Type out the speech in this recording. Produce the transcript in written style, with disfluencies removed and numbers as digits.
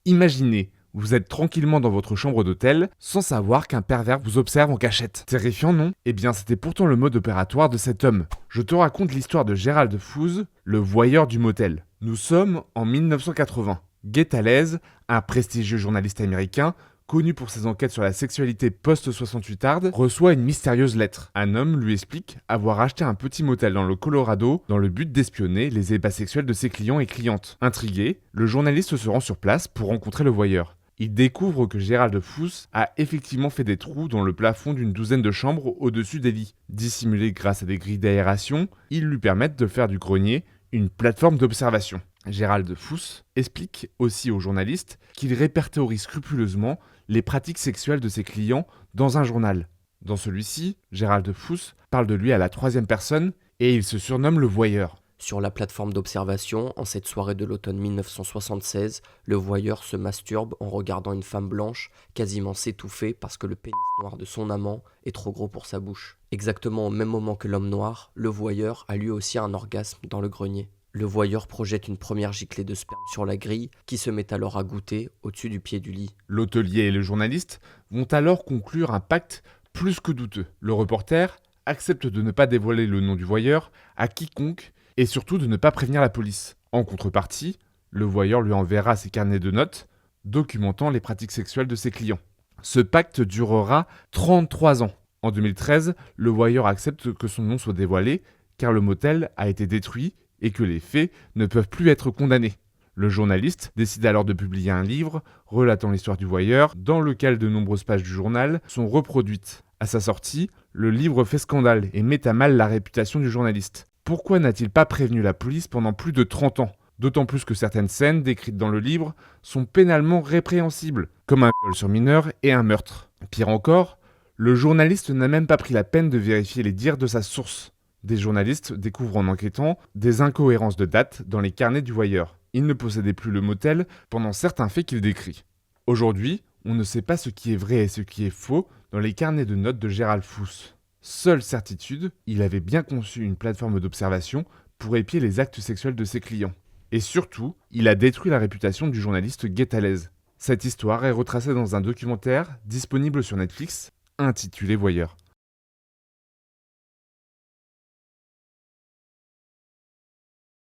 Imaginez, vous êtes tranquillement dans votre chambre d'hôtel sans savoir qu'un pervers vous observe en cachette. Terrifiant, non? Eh bien, c'était pourtant le mode opératoire de cet homme. Je te raconte l'histoire de Gérald Fouz, le voyeur du motel. Nous sommes en 1980. Guy Tallez, un prestigieux journaliste américain, connu pour ses enquêtes sur la sexualité post-68 hard, reçoit une mystérieuse lettre. Un homme lui explique avoir acheté un petit motel dans le Colorado dans le but d'espionner les ébats sexuels de ses clients et clientes. Intrigué, le journaliste se rend sur place pour rencontrer le voyeur. Il découvre que Gérald Fouz a effectivement fait des trous dans le plafond d'une douzaine de chambres au-dessus des lits. Dissimulés grâce à des grilles d'aération, ils lui permettent de faire du grenier une plateforme d'observation. Gérald Fouz explique aussi aux journalistes qu'il répertorie scrupuleusement les pratiques sexuelles de ses clients dans un journal. Dans celui-ci, Gérald Fouz parle de lui à la troisième personne et il se surnomme le voyeur. Sur la plateforme d'observation, en cette soirée de l'automne 1976, le voyeur se masturbe en regardant une femme blanche quasiment s'étouffer parce que le pénis noir de son amant est trop gros pour sa bouche. Exactement au même moment que l'homme noir, le voyeur a lui aussi un orgasme dans le grenier. Le voyeur projette une première giclée de sperme sur la grille qui se met alors à goûter au-dessus du pied du lit. L'hôtelier et le journaliste vont alors conclure un pacte plus que douteux. Le reporter accepte de ne pas dévoiler le nom du voyeur à quiconque et surtout de ne pas prévenir la police. En contrepartie, le voyeur lui enverra ses carnets de notes documentant les pratiques sexuelles de ses clients. Ce pacte durera 33 ans. En 2013, le voyeur accepte que son nom soit dévoilé car le motel a été détruit et que les faits ne peuvent plus être condamnés. Le journaliste décide alors de publier un livre relatant l'histoire du voyeur, dans lequel de nombreuses pages du journal sont reproduites. À sa sortie, le livre fait scandale et met à mal la réputation du journaliste. Pourquoi n'a-t-il pas prévenu la police pendant plus de 30 ans? D'autant plus que certaines scènes décrites dans le livre sont pénalement répréhensibles, comme un viol sur mineur et un meurtre. Pire encore, le journaliste n'a même pas pris la peine de vérifier les dires de sa source. Des journalistes découvrent en enquêtant des incohérences de date dans les carnets du voyeur. Il ne possédait plus le motel pendant certains faits qu'il décrit. Aujourd'hui, on ne sait pas ce qui est vrai et ce qui est faux dans les carnets de notes de Gérald Fouz. Seule certitude, il avait bien conçu une plateforme d'observation pour épier les actes sexuels de ses clients. Et surtout, il a détruit la réputation du journaliste Guy Tallez. Cette histoire est retracée dans un documentaire disponible sur Netflix, intitulé Voyeur.